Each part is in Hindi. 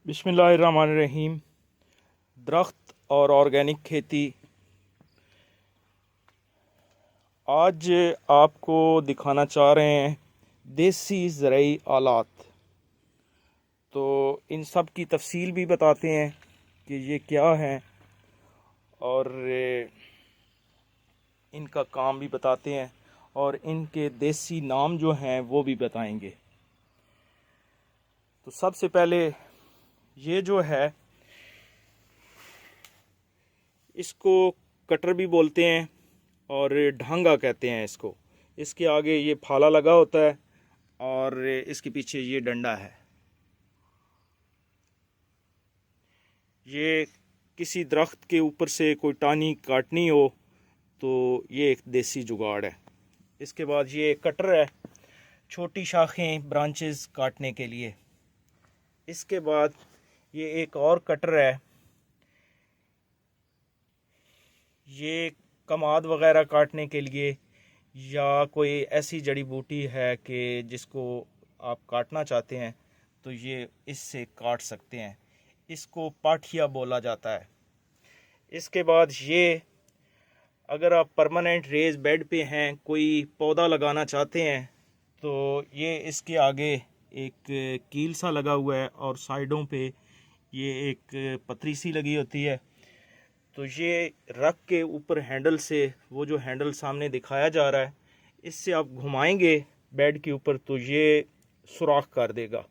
बिस्मिल्लाहिर्रहमानिर्रहीम। दरख्त और ऑर्गेनिक खेती। आज आपको दिखाना चाह रहे हैं देसी ज़राई आलात। तो इन सब की तफसील भी बताते हैं कि ये क्या है और इनका काम भी बताते हैं और इनके देसी नाम जो हैं वो भी बताएंगे। तो सबसे पहले ये जो है इसको कटर भी बोलते हैं और ढांगा कहते हैं इसको। इसके आगे ये फाला लगा होता है और इसके पीछे ये डंडा है। ये किसी दरख्त के ऊपर से कोई टाहनी काटनी हो तो ये एक देसी जुगाड़ है। इसके बाद ये कटर है, छोटी शाखें ब्रांचेस काटने के लिए। इसके बाद ये एक और कटर है, ये कमाद वगैरह काटने के लिए, या कोई ऐसी जड़ी बूटी है कि जिसको आप काटना चाहते हैं तो ये इससे काट सकते हैं। इसको पाठिया बोला जाता है। इसके बाद ये अगर आप परमानेंट रेज बेड पे हैं, कोई पौधा लगाना चाहते हैं तो ये इसके आगे एक कील सा लगा हुआ है और साइडों पे ये एक पतरी सी लगी होती है। तो ये रख के ऊपर हैंडल से, वो जो हैंडल सामने दिखाया जा रहा है, इससे आप घुमाएंगे बेड के ऊपर तो ये सुराख कर देगा।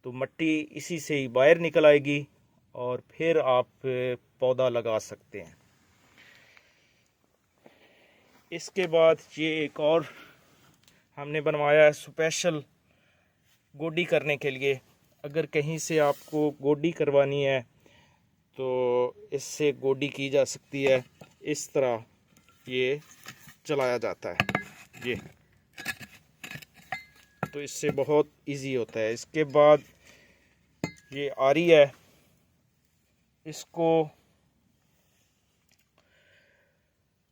तो मिट्टी इसी से ही बाहर निकल आएगी और फिर आप पौधा लगा सकते हैं। इसके बाद ये एक और हमने बनवाया है स्पेशल गोडी करने के लिए। अगर कहीं से आपको गोडी करवानी है तो इससे गोडी की जा सकती है। इस तरह ये चलाया जाता है ये, तो इससे बहुत इजी होता है। इसके बाद ये आरी है, इसको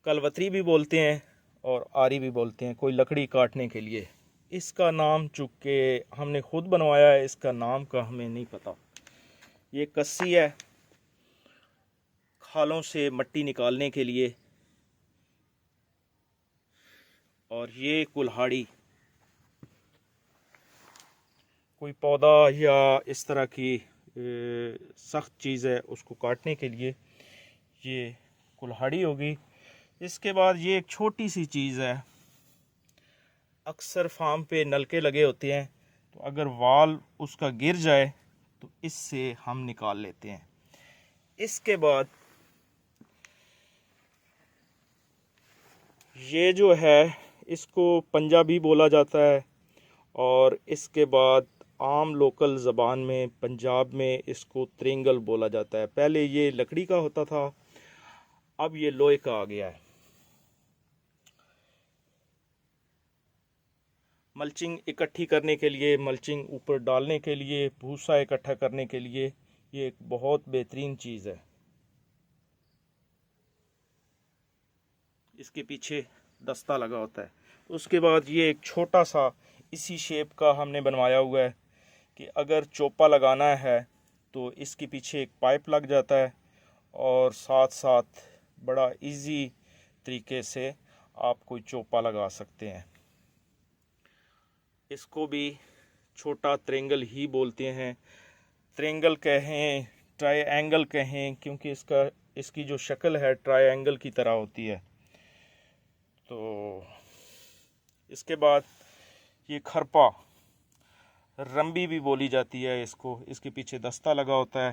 कलवतरी भी बोलते हैं और आरी भी बोलते हैं, कोई लकड़ी काटने के लिए। इसका नाम चूँकि हमने खुद बनवाया है, इसका नाम का हमें नहीं पता। ये कस्सी है खालों से मिट्टी निकालने के लिए, और ये कुल्हाड़ी कोई पौधा या इस तरह की सख्त चीज़ है उसको काटने के लिए ये कुल्हाड़ी होगी। इसके बाद ये एक छोटी सी चीज़ है, अक्सर फार्म पे नलके लगे होते हैं, तो अगर वाल उसका गिर जाए तो इससे हम निकाल लेते हैं। इसके बाद ये जो है इसको पंजाबी बोला जाता है, और इसके बाद आम लोकल ज़बान में पंजाब में इसको त्रिंगल बोला जाता है। पहले ये लकड़ी का होता था, अब ये लोहे का आ गया है। मल्चिंग इकट्ठी करने के लिए, मल्चिंग ऊपर डालने के लिए, भूसा इकट्ठा करने के लिए ये एक बहुत बेहतरीन चीज़ है। इसके पीछे दस्ता लगा होता है। उसके बाद ये एक छोटा सा इसी शेप का हमने बनवाया हुआ है कि अगर चोपा लगाना है तो इसके पीछे एक पाइप लग जाता है और साथ साथ बड़ा इजी तरीके से आप कोई चोपा लगा सकते हैं। इसको भी छोटा त्रिंगल ही बोलते हैं। त्रिंगल कहें, ट्रायंगल कहें, क्योंकि इसकी जो शक्ल है ट्रायंगल की तरह होती है। तो इसके बाद ये खरपा, रंबी भी बोली जाती है इसको, इसके पीछे दस्ता लगा होता है।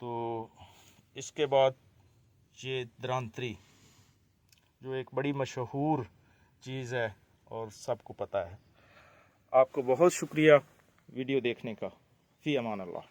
तो इसके बाद ये द्रांतरी, जो एक बड़ी मशहूर चीज़ है और सबको पता है। आपको बहुत शुक्रिया वीडियो देखने का। फ़ी अमान अल्लाह।